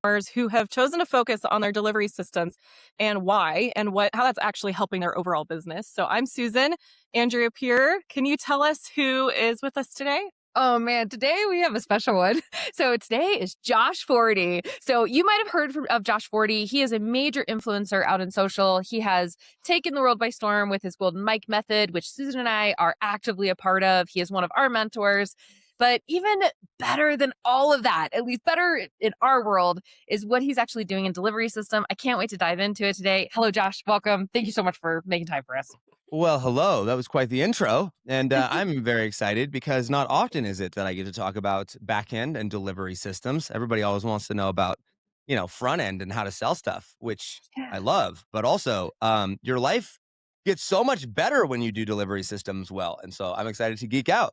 customers who have chosen to focus on their delivery systems and why and how that's actually helping their overall business. So I'm Susan. Andrea Peer, can you tell us who is with us today? Oh man, today we have a special one. So today is Josh Forti. So you might have heard of Josh Forti. He is a major influencer out in social. He has taken the world by storm with his Golden Mic method, which Susan and I are actively a part of. He is one of our mentors. But even better than all of that, at least better in our world, is what he's actually doing in delivery system. I can't wait to dive into it today. Hello, Josh. Welcome. Thank you so much for making time for us. Well, hello. That was quite the intro. And I'm very excited because not often is it that I get to talk about backend and delivery systems. Everybody always wants to know about, front end and how to sell stuff, which I love. But also, your life gets so much better when you do delivery systems well. And so I'm excited to geek out.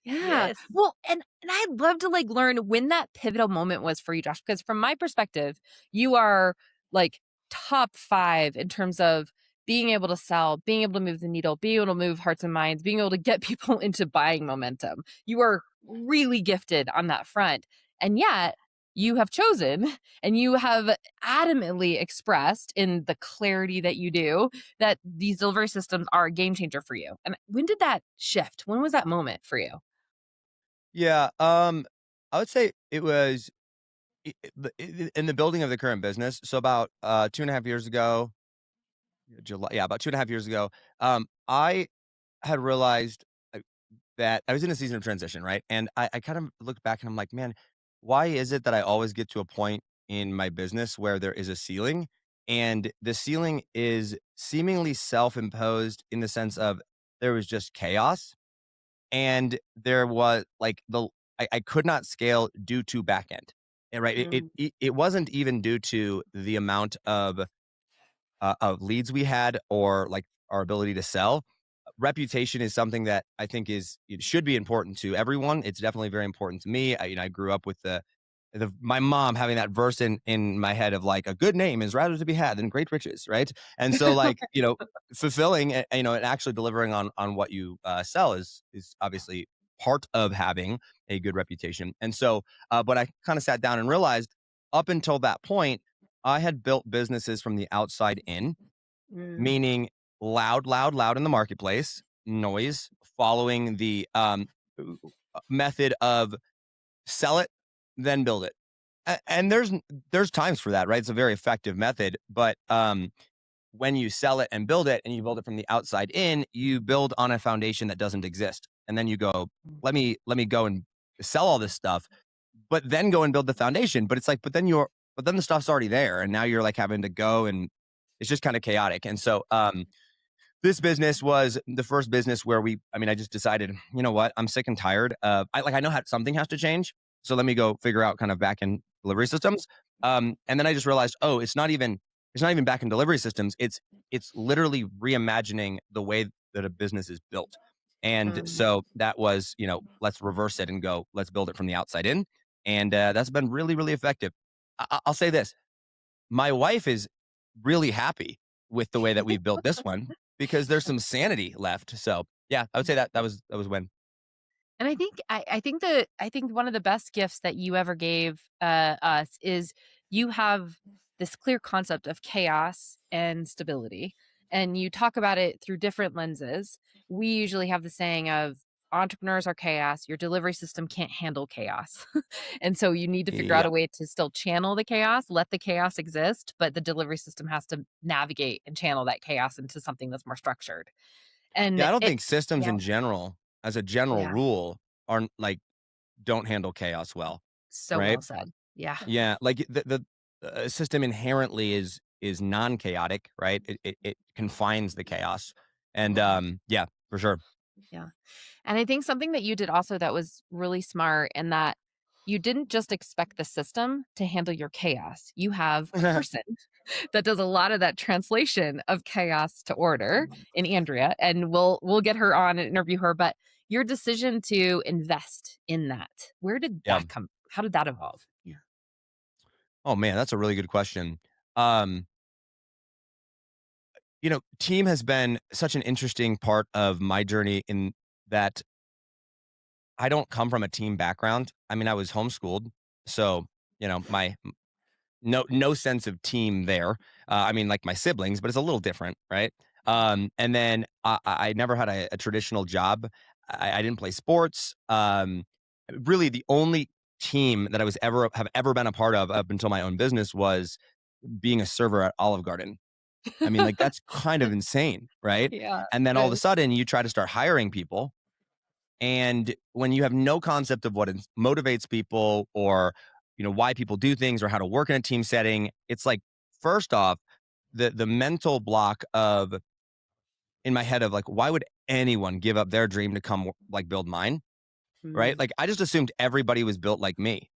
Yeah. Yes. Well, and I'd love to learn when that pivotal moment was for you, Josh, because from my perspective, you are like top 5 in terms of being able to sell, being able to move the needle, being able to move hearts and minds, being able to get people into buying momentum. You are really gifted on that front. And yet you have chosen and you have adamantly expressed in the clarity that you do that these delivery systems are a game changer for you. And when did that shift? When was that moment for you? Yeah. I would say it was in the building of the current business. So about 2.5 years ago, July, yeah, about 2.5 years ago, I had realized that I was in a season of transition, right? And I kind of looked back and I'm like, man, why is it that I always get to a point in my business where there is a ceiling? And the ceiling is seemingly self imposed in the sense of there was just chaos. And there was I could not scale due to backend. And right. It wasn't even due to the amount of leads we had or like our ability to sell. Reputation is something that I think it should be important to everyone. It's definitely very important to me. I grew up with my mom having that verse in my head of like a good name is rather to be had than great riches, right? And so fulfilling and actually delivering on what you sell is obviously part of having a good reputation. And so, but I kind of sat down and realized up until that point, I had built businesses from the outside in, Mm, meaning loud, loud, loud in the marketplace, noise, following the method of sell it, then build it. And there's times for that, right? It's a very effective method, but when you sell it and build it, and you build it from the outside in, you build on a foundation that doesn't exist, and then you go, let me go and sell all this stuff, but then go and build the foundation. But it's like, but then the stuff's already there, and now you're like having to go, and it's just kind of chaotic. And so, this business was the first business where I just decided, you know what, I'm sick and tired of, I know how something has to change. So let me go figure out kind of back end delivery systems. And then I just realized, oh, it's not even back end delivery systems. It's literally reimagining the way that a business is built. And mm. so that was, let's reverse it and go, let's build it from the outside in. And that's been really, really effective. I'll say this. My wife is really happy with the way that we've built this one because there's some sanity left. So yeah, I would say that was when. And I think one of the best gifts that you ever gave us is you have this clear concept of chaos and stability, and you talk about it through different lenses. We usually have the saying of entrepreneurs are chaos. Your delivery system can't handle chaos, and so you need to figure out Yeah. a way to still channel the chaos, let the chaos exist, but the delivery system has to navigate and channel that chaos into something that's more structured. Yeah. And I don't it, think systems yeah, in general, as a general yeah, rule, aren't like don't handle chaos well. so Right. well said. Yeah. Yeah. Like the system inherently is non-chaotic, right? It confines the chaos. And yeah, for sure. Yeah. And I think something that you did also that was really smart and that you didn't just expect the system to handle your chaos. You have a person that does a lot of that translation of chaos to order in Andrea, and we'll get her on and interview her, but your decision to invest in that, where did Yeah. that come? How did that evolve? Yeah. Oh man, that's a really good question. Um, team has been such an interesting part of my journey in that I don't come from a team background. I mean, I was homeschooled. So, my no sense of team there. I mean, like my siblings, but it's a little different, right? And then I never had a traditional job. I didn't play sports. Really, the only team that I was ever been a part of up until my own business was being a server at Olive Garden. I mean, like that's kind of insane, right? Yeah, And then it all of a is. sudden, you try to start hiring people, and when you have no concept of what motivates people, or why people do things, or how to work in a team setting, it's like, first off, the mental block of in my head of like, why would anyone give up their dream to come like build mine, right? Mm. Like I just assumed everybody was built like me.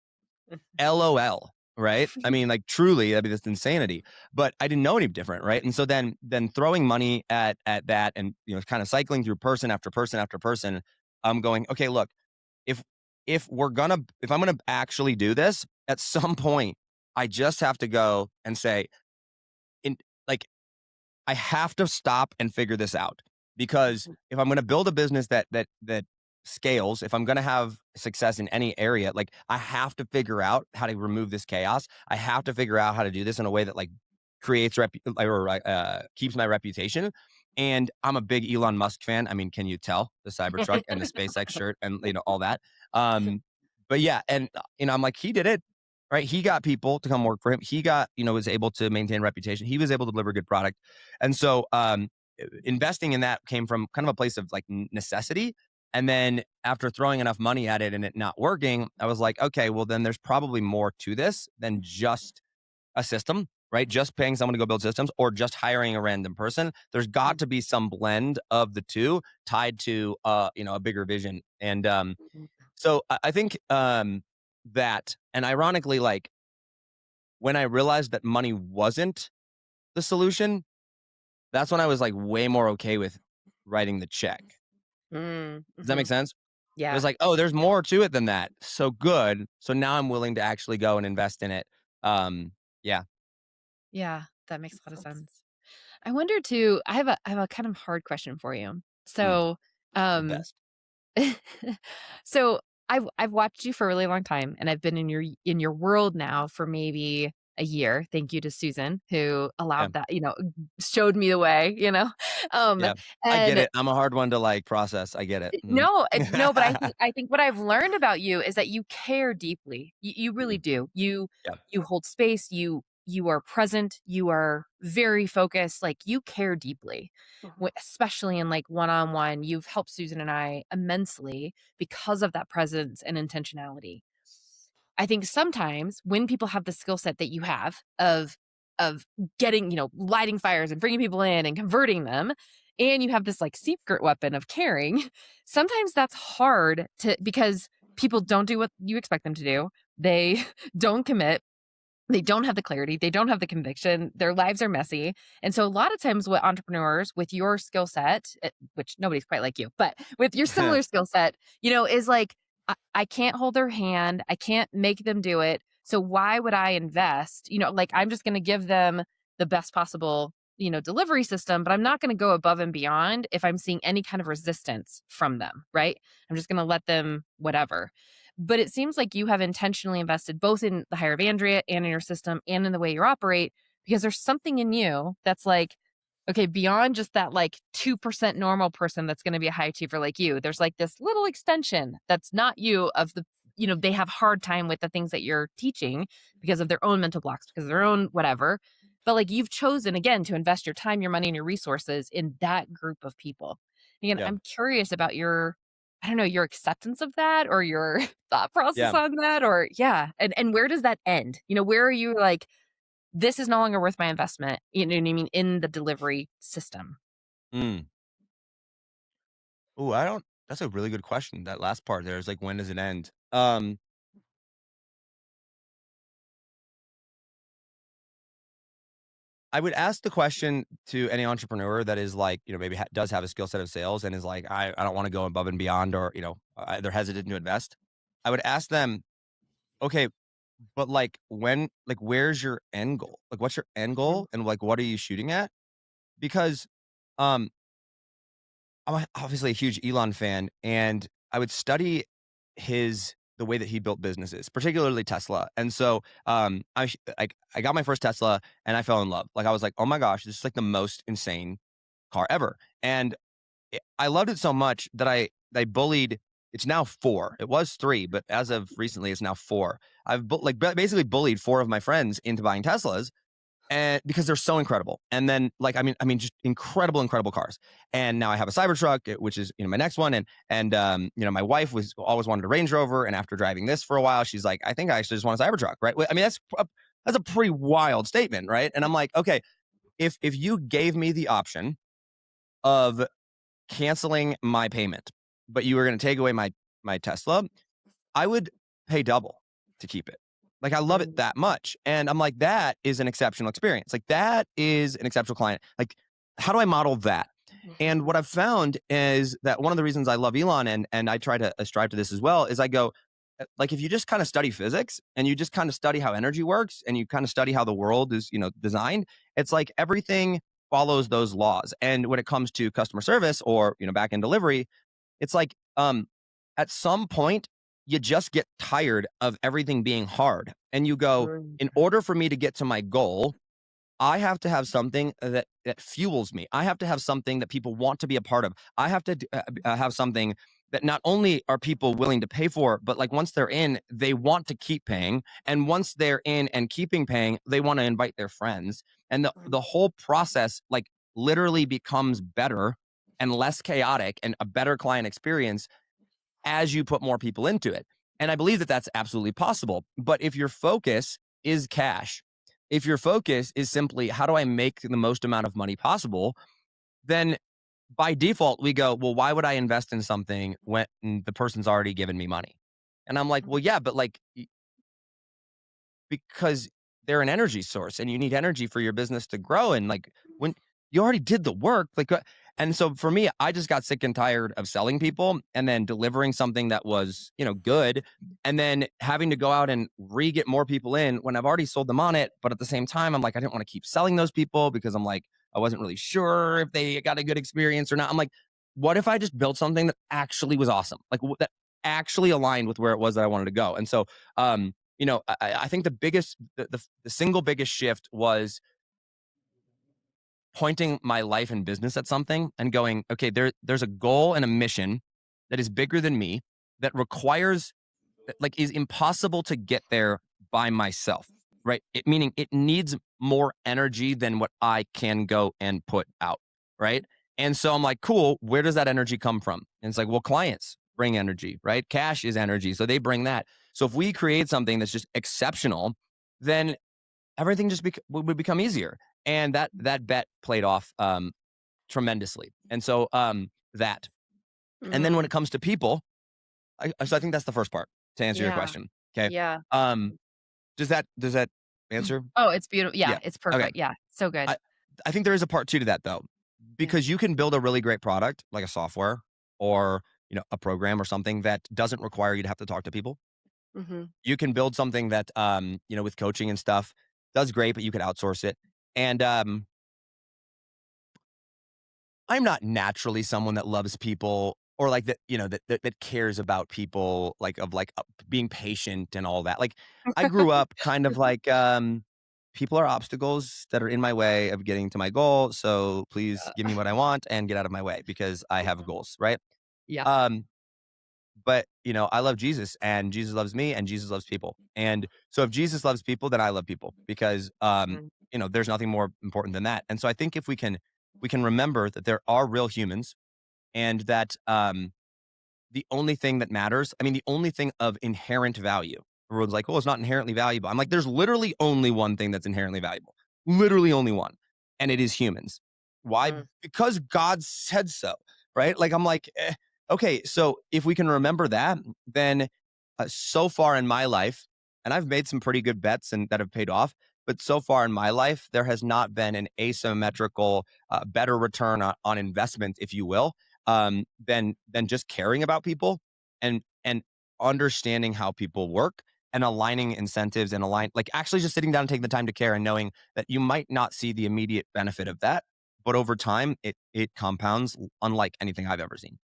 LOL, right? I mean, like truly, I mean, that's insanity. But I didn't know any different, right? And so then throwing money at that, and kind of cycling through person after person after person, I'm going, okay, look, if if I'm gonna actually do this, at some point, I just have to go and say, in like I have to stop and figure this out, because if I'm going to build a business that scales, if I'm going to have success in any area, like I have to figure out how to remove this chaos. I have to figure out how to do this in a way that like creates keeps my reputation. And I'm a big Elon Musk fan. I mean, can you tell the Cybertruck and the SpaceX shirt and all that? Um, but yeah, and I'm like, he did it. Right. He got people to come work for him. He got, was able to maintain reputation. He was able to deliver good product. And so investing in that came from kind of a place of like necessity. And then after throwing enough money at it and it not working, I was like, okay, well, then there's probably more to this than just a system, right? Just paying someone to go build systems, or just hiring a random person. There's got to be some blend of the two tied to, a bigger vision. And so I think that, and ironically, like when I realized that money wasn't the solution, that's when I was like way more okay with writing the check. Mm, Does that make mhm. sense? It was Yeah, like, oh, there's more to it than that. So good. So now I'm willing to actually go and invest in it. Yeah. yeah, that makes a lot of sense. I wonder too, I have a kind of hard question for you. Mm, So, the um, best. so I've watched you for a really long time, and I've been in your world now for maybe a year. Thank you to Susan who Yeah. allowed that, showed me the way, Um, Yeah. I get and it. I'm a hard one to like process. I get it. Mhm. no, but I think what I've learned about you is that you care deeply. You really Mm, do. yeah. You hold space, you are present, you are very focused, like you care deeply. Especially in like one-on-one, you've helped Susan and I immensely because of that presence and intentionality. I think sometimes when people have the skill set that you have of getting, lighting fires and bringing people in and converting them, and you have this like secret weapon of caring, sometimes that's hard to because people don't do what you expect them to do. They don't commit. They don't have the clarity, they don't have the conviction, their lives are messy, and so a lot of times what entrepreneurs with your skill set, which nobody's quite like you, but with your similar skill set, is like, I can't hold their hand, I can't make them do it, so why would I invest? Like, I'm just gonna give them the best possible, delivery system, but I'm not gonna go above and beyond if I'm seeing any kind of resistance from them, right? I'm just gonna let them whatever. But it seems like you have intentionally invested both in the hire of Andrea and in your system and in the way you operate because there's something in you that's like, okay, beyond just that like 2% normal person that's going to be a high achiever like you, there's like this little extension that's not you of the, they have hard time with the things that you're teaching because of their own mental blocks, because of their own whatever. But like you've chosen again to invest your time, your money, and your resources in that group of people. Again, Yeah. I'm curious about your I don't know, your acceptance of that or your thought process Yeah. on that or yeah, and where does that end? Where are you like, "This is no longer worth my investment," you know what I mean, in the delivery system? Mm. Ooh, I don't that's a really good question. That last part there is like, when does it end? I would ask the question to any entrepreneur that is like, maybe does have a skill set of sales and is like, I don't want to go above and beyond, or, they're hesitant to invest. I would ask them, okay, but like where's your end goal? Like, what's your end Mhm, goal? And like, what are you shooting at? Because, um, I'm obviously a huge Elon fan, and I would study his the way that he built businesses, particularly Tesla. And so I got my first Tesla and I fell in love. Like I was like, oh my gosh, this is like the most insane car ever. And I loved it so much that I bullied. It's now 4. It was 3, but as of recently, it's now 4. I've basically bullied 4 of my friends into buying Teslas, and because they're so incredible. And then I mean, just incredible cars. And now I have a Cybertruck, which is my next one. And my wife was always wanted a Range Rover, and after driving this for a while, she's like, I think I actually just want a Cybertruck, right? I mean, that's a pretty wild statement, right? And I'm like, okay, if you gave me the option of canceling my payment, but you were going to take away my Tesla, I would pay double to keep it. Like I love it that much. And I'm like, that is an exceptional experience. Like that is an exceptional client. Like, how do I model that? And what I've found is that one of the reasons I love Elon, and I try to strive to this as well, is I go, like, if you just kind of study physics and you just kind of study how energy works and you kind of study how the world is, designed, it's like everything follows those laws. And when it comes to customer service or, back end delivery, it's like, at some point, you just get tired of everything being hard. And you go, in order for me to get to my goal, I have to have something that fuels me. I have to have something that people want to be a part of. I have to have something that not only are people willing to pay for, but like once they're in, they want to keep paying. And once they're in and keeping paying, they want to invite their friends. And the whole process like literally becomes better and less chaotic and a better client experience as you put more people into it. And I believe that that's absolutely possible. But if your focus is cash, if your focus is simply how do I make the most amount of money possible, then by default we go, well, why would I invest in something when the person's already given me money? And I'm like, well, yeah, but like, because they're an energy source and you need energy for your business to grow. And like when you already did the work, like, and so for me, I just got sick and tired of selling people and then delivering something that was, good, and then having to go out and get more people in when I've already sold them on it. But at the same time, I'm like, I didn't want to keep selling those people because I'm like, I wasn't really sure if they got a good experience or not. I'm like, what if I just built something that actually was awesome? Like that actually aligned with where it was that I wanted to go. And so, I think the single biggest shift was pointing my life and business at something and going, okay, there's a goal and a mission that is bigger than me, that requires, like, is impossible to get there by myself, right? Meaning it needs more energy than what I can go and put out, right? And so I'm like, cool, where does that energy come from? And it's like, well, clients bring energy, right? Cash is energy, so they bring that. So if we create something that's just exceptional, then everything just would become easier. And that bet played off tremendously. And so that. And then when it comes to people, so I think that's the first part to answer your Yeah. question. Okay. Yeah. Does that answer? Oh, it's beautiful. Yeah, Yeah. it's Okay. perfect. Yeah, so good. I think there is a part 2 to that though, because you can build a really great product like a software or a program or something that doesn't require you to have to talk to people. You can build something that with coaching and stuff does great, but you could outsource it. And I'm not naturally someone that loves people or like that, that cares about people, like being patient and all that. Like I grew up kind of like people are obstacles that are in my way of getting to my goal. So please give me what I want and get out of my way because I have goals, right? Yeah. But I love Jesus and Jesus loves me and Jesus loves people. And so if Jesus loves people, then I love people because there's nothing more important than that. And so I think if we can remember that there are real humans and that the only thing that matters, I mean, the only thing of inherent value. Everyone's like, oh, it's not inherently valuable. I'm like, there's literally only one thing that's inherently valuable. Literally only one. And it is humans. Why? Because God said so, right? Like, I'm like, okay, so if we can remember that, then so far in my life, and I've made some pretty good bets and that have paid off, but so far in my life, there has not been an asymmetrical, better return on investment, if you will, than just caring about people and understanding how people work and aligning incentives and like actually just sitting down and taking the time to care and knowing that you might not see the immediate benefit of that, but over time it compounds unlike anything I've ever seen.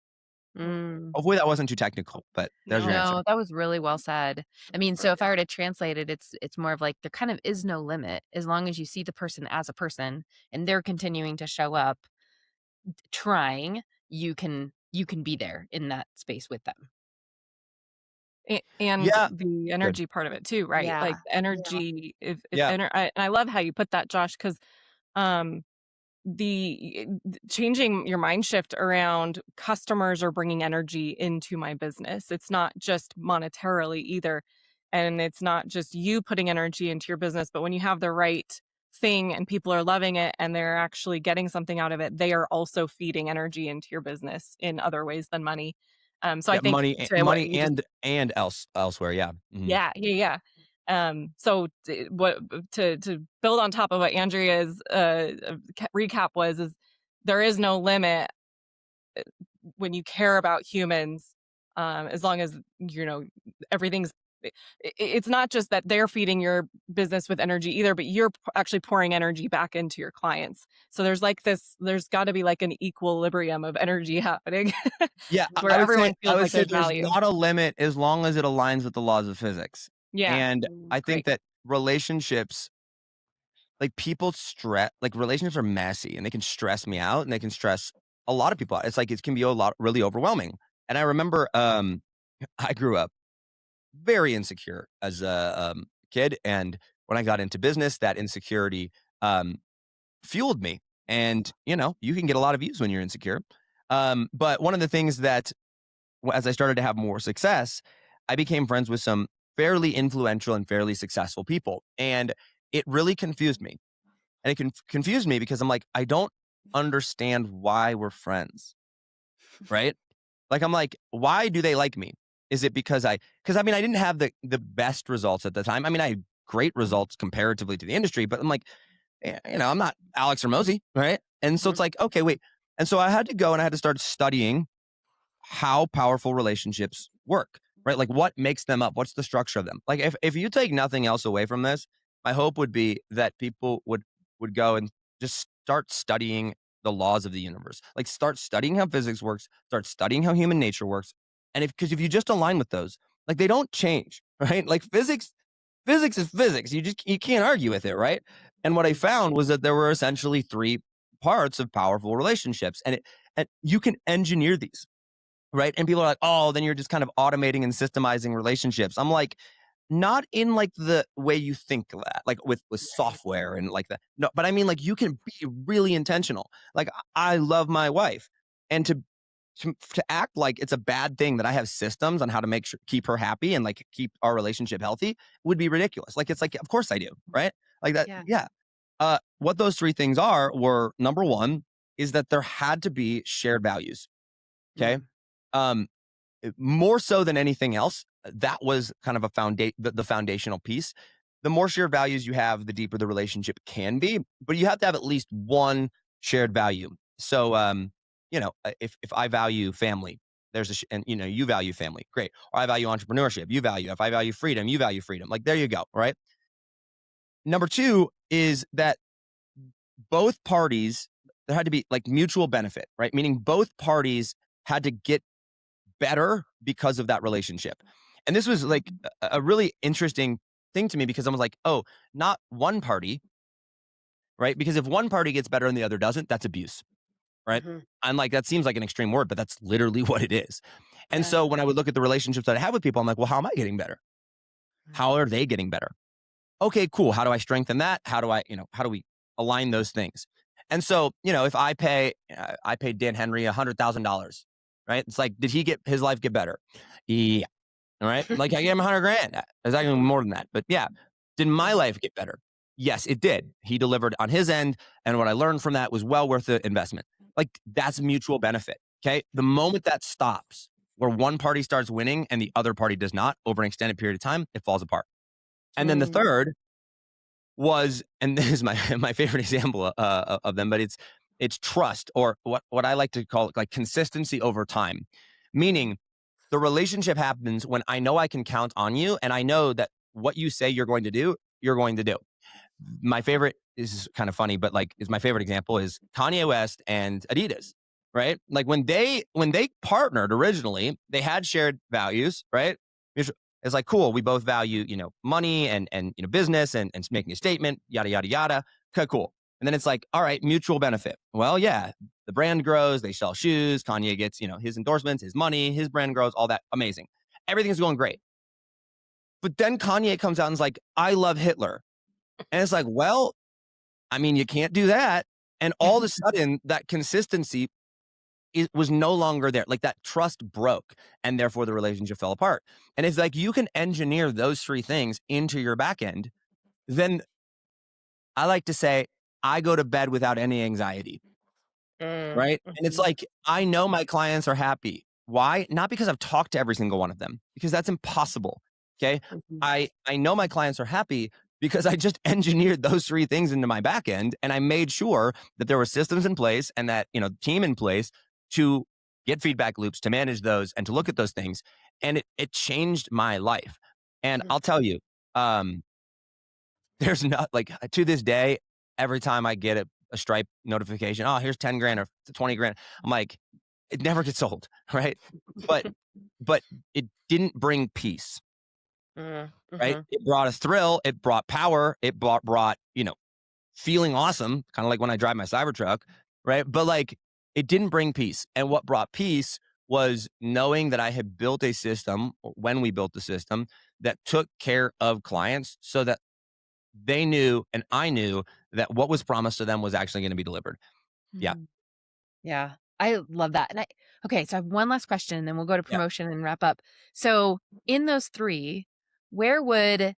Mm. Hopefully that wasn't too technical, but there's your answer. No, that was really well said. I mean, so if I were to translate it, it's more of like there kind of is no limit as long as you see the person as a person and they're continuing to show up trying, you can be there in that space with them. And Yeah. the Good. energy part of it too, right? Yeah. Like energy, if Yeah. and I love how you put that, Josh, because um, changing your mind shift around customers are bringing energy into my business. It's not just monetarily either. And it's not just you putting energy into your business, but when you have the right thing and people are loving it and they're actually getting something out of it, they are also feeding energy into your business in other ways than money. So I Yeah, think to what money you just and elsewhere, yeah. Mhm. yeah, yeah, yeah. So what to build on top of what Andrea's recap was is there is no limit when you care about humans, as long as everything's. It's not just that they're feeding your business with energy either, but you're actually pouring energy back into your clients. So there's like this. There's got to be like an equilibrium of energy happening, Yeah, where everyone I feels would like say there's there's value. not a limit as long as it aligns with the laws of physics. Yeah, And I think great. that relationships, like relationships are messy and they can stress me out and they can stress a lot of people out. It's like it can be a lot really overwhelming. And I remember I grew up very insecure as a kid, and when I got into business, that insecurity um fueled me. And you can get a lot of views when you're insecure. But one of the things that as I started to have more success, I became friends with some fairly influential and fairly successful people. And it really confused me. And it confused me because I'm like, I don't understand why we're friends, right? Like, I'm like, why do they like me? Is it because I mean, I didn't have the best results at the time. I mean, I had great results comparatively to the industry, but I'm like, I'm not Alex Ramosi, right? And so it's like, okay, wait. And so I had to go and I had to start studying how powerful relationships work, right? Like what makes them up? What's the structure of them? Like if you take nothing else away from this, my hope would be that people would go and just start studying the laws of the universe. Like start studying how physics works, start studying how human nature works. And if you just align with those, like they don't change, right? Like physics is physics. You can't argue with it, right? And what I found was that there were essentially three parts of powerful relationships, and you can engineer these, right? And people are like, oh, then you're just kind of automating and systemizing relationships. I'm like, not in like the way you think of that, like with software and like that. No, but I mean, like you can be really intentional. Like I love my wife, and to act like it's a bad thing that I have systems on how to keep her happy and like keep our relationship healthy would be ridiculous. Like it's like, of course I do, right? Like that, Yeah. yeah. What those three things were number one is that there had to be shared values. Okay. Mm. Um, More so than anything else, that was kind of the foundational piece. The more shared values you have, the deeper the relationship can be, but you have to have at least one shared value. So, if I value family, and you value family, great. Or I value entrepreneurship, you value. If I value freedom, you value freedom. Like there you go, right? Number two is that both parties there had to be like mutual benefit, right? Meaning both parties had to get better because of that relationship. And this was like a really interesting thing to me because I was like, oh, not one party, right? Because if one party gets better and the other doesn't, that's abuse, right? Mhm. I'm like, that seems like an extreme word, but that's literally what it is. And Yeah. so when I would look at the relationships that I have with people, I'm like, well, how am I getting better? How are they getting better? Okay, cool. How do I strengthen that? How do we align those things? And so, if I paid Dan Henry $100,000, right? It's like, did he get his life get better? Yeah. All right. Like I gave him 100 grand. It's actually more than that. But yeah, did my life get better? Yes, it did. He delivered on his end. And what I learned from that was well worth the investment. Like that's mutual benefit. Okay. The moment that stops, where one party starts winning and the other party does not over an extended period of time, it falls apart. And then the Mm. third was, and this is my my favorite example of them, but it's trust, or what I like to call it, like consistency over time. Meaning the relationship happens when I know I can count on you and I know that what you say you're going to do, you're going to do. My favorite is kind of funny, but like is my favorite example is Kanye West and Adidas. right? Like when they partnered originally, they had shared values, right? It's like, cool, we both value, money and business and making a statement, yada yada yada. Okay, cool. And then it's like, all right, mutual benefit. Well, yeah, the brand grows, they sell shoes, Kanye gets, his endorsements, his money, his brand grows, all that, amazing. Everything's going great. But then Kanye comes out and is like, I love Hitler. And it's like, well, I mean, you can't do that. And all of a sudden, that consistency was no longer there. Like that trust broke, and therefore the relationship fell apart. And if like you can engineer those three things into your back end, then I like to say I go to bed without any anxiety. Right. And it's like, I know my clients are happy. Why? Not because I've talked to every single one of them, because that's impossible. Okay. I know my clients are happy because I just engineered those three things into my back end, and I made sure that there were systems in place and that, team in place to get feedback loops, to manage those and to look at those things. And it changed my life. And I'll tell you, there's not like to this day, every time I get a Stripe notification, oh, here's 10 grand or 20 grand. I'm like, it never gets old, right? But it didn't bring peace, right? It brought a thrill, it brought power, it brought, feeling awesome, kind of like when I drive my Cybertruck, right? But like it didn't bring peace. And what brought peace was knowing that I had built a system, or when we built the system, that took care of clients so that they knew and I knew that what was promised to them was actually going to be delivered. Yeah. Yeah, I love that. And okay, so I have one last question, and then we'll go to Yeah. promotion and wrap up. So, in those three, where would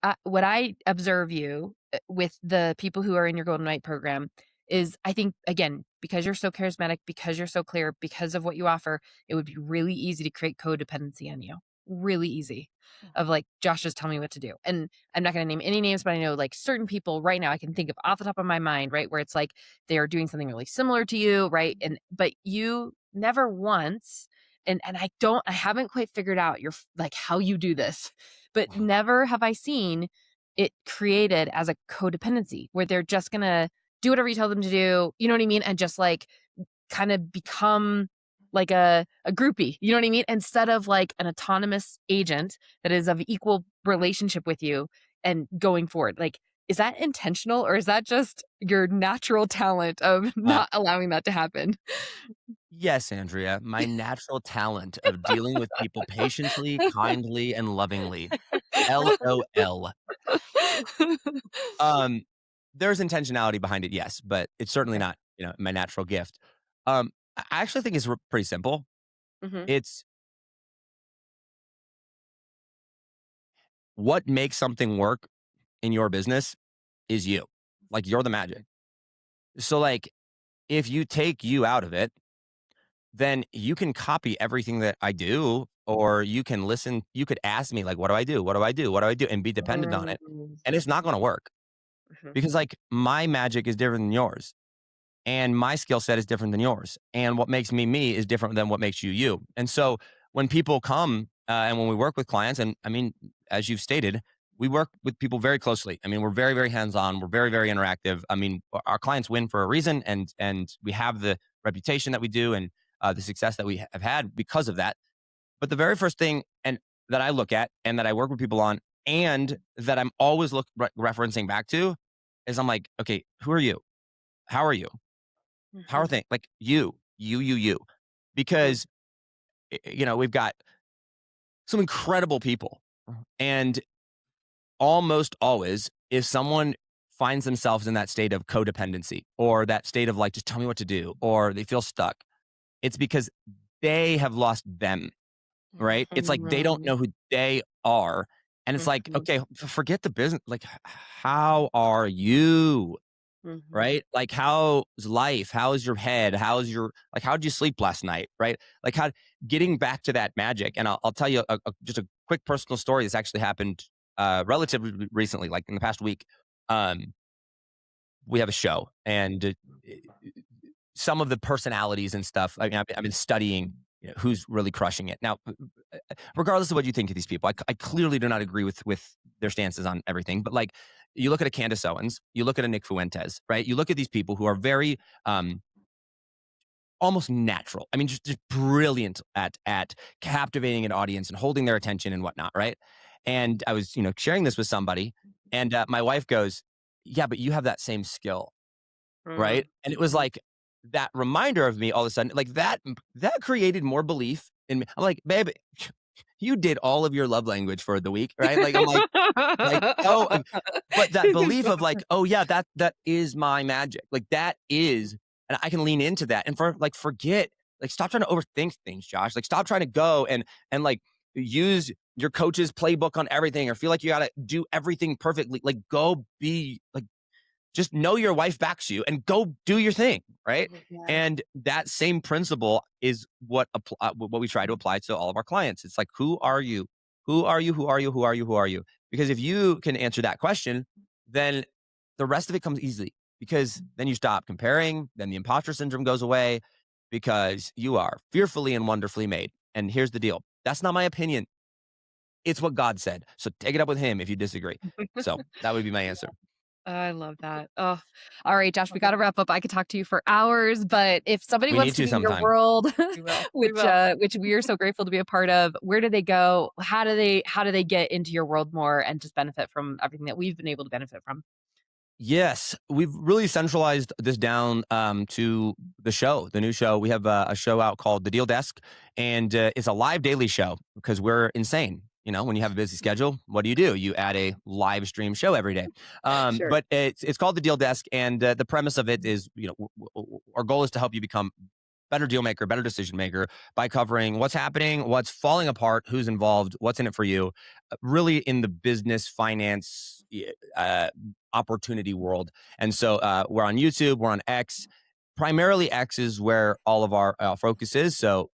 I observe you with the people who are in your Golden Knight program? Is I think again because you're so charismatic, because you're so clear, because of what you offer, it would be really easy to create codependency on you. Really easy. Of like, Josh, just tell me what to do. And I'm not going to name any names, but I know like certain people right now I can think of off the top of my mind, right, where it's like they are doing something really similar to you, right? And but you never once, and I haven't quite figured out your like how you do this, but never have I seen it created as a codependency where they're just gonna do whatever you tell them to do, you know what I mean? And just like kind of become like a groupie, you know what I mean? Instead of like an autonomous agent that is of equal relationship with you and going forward. Like, is that intentional or is that just your natural talent of Uh, not allowing that to happen? yes, Andrea, my natural talent of dealing with people patiently, kindly, and lovingly. LOL. Um, there's intentionality behind it, yes, but it's certainly Okay. not, my natural gift. I actually think it's pretty simple. Mhm. It's what makes something work in your business is you. Like you're the magic. So like if you take you out of it, then you can copy everything that I do, or you can listen, you could ask me like, what do I do? What do I do? What do I do? And be dependent on it. Mm, And it's not going to work mhm, because like my magic is different than yours. And my skill set is different than yours. And what makes me me is different than what makes you you. And so when people come and when we work with clients, and I mean, as you've stated, we work with people very closely. I mean, we're very, very hands on. We're very, very interactive. I mean, our clients win for a reason, and we have the reputation that we do, and the success that we have had because of that. But the very first thing and that I look at and that I work with people on, and that I'm always referencing back to, is I'm like, okay, who are you? How are you? How are mhm, things like you, mm, because we've got some incredible people, and almost always, if someone finds themselves in that state of codependency or that state of like, just tell me what to do, or they feel stuck, it's because they have lost them, right? It's like they don't mhm, know who they are, and it's like, mhm, okay, forget the business. Like, how are you? mhm. Right? Like, how's life? How's your head? How's your like? How did you sleep last night? Right? Like, how getting back to that magic. And I'll tell you just a quick personal story. This actually happened relatively recently, like in the past week. Um, we have a show, and some of the personalities and stuff. I mean, I've been studying. Who's really crushing it now? Regardless of what you think of these people, I clearly do not agree with their stances on everything. But like, you look at a Candace Owens, you look at a Nick Fuentes, right? You look at these people who are very um, almost natural. I mean, just brilliant at captivating an audience and holding their attention and whatnot, right? And I was, sharing this with somebody, and my wife goes, "Yeah, but you have that same skill, right?" And it was like that reminder of me all of a sudden, like that created more belief in me. I'm like, "Babe, you did all of your love language for the week, right?" Like, I'm like, oh, but that belief of like, oh yeah, that is my magic. Like that is, and I can lean into that and forget, like stop trying to overthink things, Josh. Like stop trying to go and like use your coach's playbook on everything or feel like you got to do everything perfectly. Like go be like, just know your wife backs you and go do your thing, right? Yeah. And that same principle is what we try to apply to all of our clients. It's like, who are you? Who are you? Who are you? Who are you? Who are you? Because if you can answer that question, then the rest of it comes easily, because then you stop comparing, then the imposter syndrome goes away, because you are fearfully and wonderfully made. And here's the deal. That's not my opinion. It's what God said. So take it up with him if you disagree. So that would be my answer. I love that. Oh, all right, Josh, we got to wrap up. I could talk to you for hours, but if somebody We wants need to to be in your sometime. world, We will. which we are so grateful to be a part of, where do they go? How do they get into your world more and just benefit from everything that we've been able to benefit from? Yes, we've really centralized this down to the new show. We have a show out called The Deal Desk, and it's a live daily show because we're insane. When you have a busy schedule, what do? You add a live stream show every day. Sure. But it's called The Deal Desk, and the premise of it is, our goal is to help you become better deal maker, better decision maker by covering what's happening, what's falling apart, who's involved, what's in it for you, really in the business, finance, opportunity world. And so we're on YouTube, we're on X. Primarily X is where all of our focus is. So,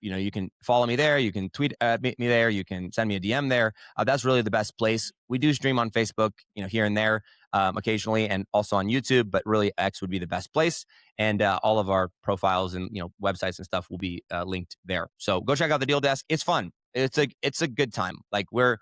you can follow me there. You can tweet at me there. You can send me a DM there. That's really the best place. We do stream on Facebook, here and there occasionally, and also on YouTube, but really X would be the best place. And all of our profiles and, websites and stuff will be linked there. So go check out The Deal Desk. It's fun. It's a good time. Like we're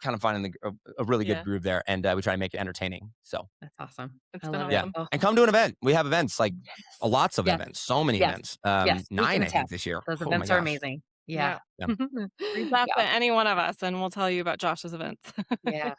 kind of finding a really good groove there, and we try to make it entertaining. So That's awesome. It's I been love awesome. it. Oh, and come to an event. We have events, like lots of Yes. events, so many Yes. events. Yes. We 9, can I think, attest. this year. Those Oh my events are gosh. amazing. Yeah. Reach out to any one of us and we'll tell you about Josh's events. Yeah.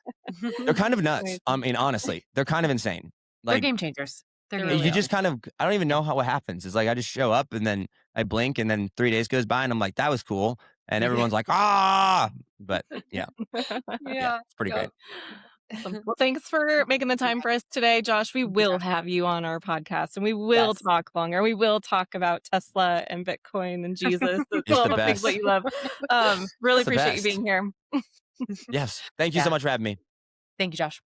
They're kind of nuts. I mean, honestly, they're kind of insane. They're Like game changers. They're They game really you are. just kind of, I don't even know what happens. It's like I just show up and then I blink and then 3 days goes by and I'm like, that was cool. And everyone's like, ah, but yeah, it's pretty great. Awesome. Well, thanks for making the time for us today, Josh. We will have you on our podcast and we will Yes. talk longer. We will talk about Tesla and Bitcoin and Jesus. That's It's all the the things that best. you love. Really It's the appreciate you best. being here. Yes. Thank you so much for having me. Thank you, Josh.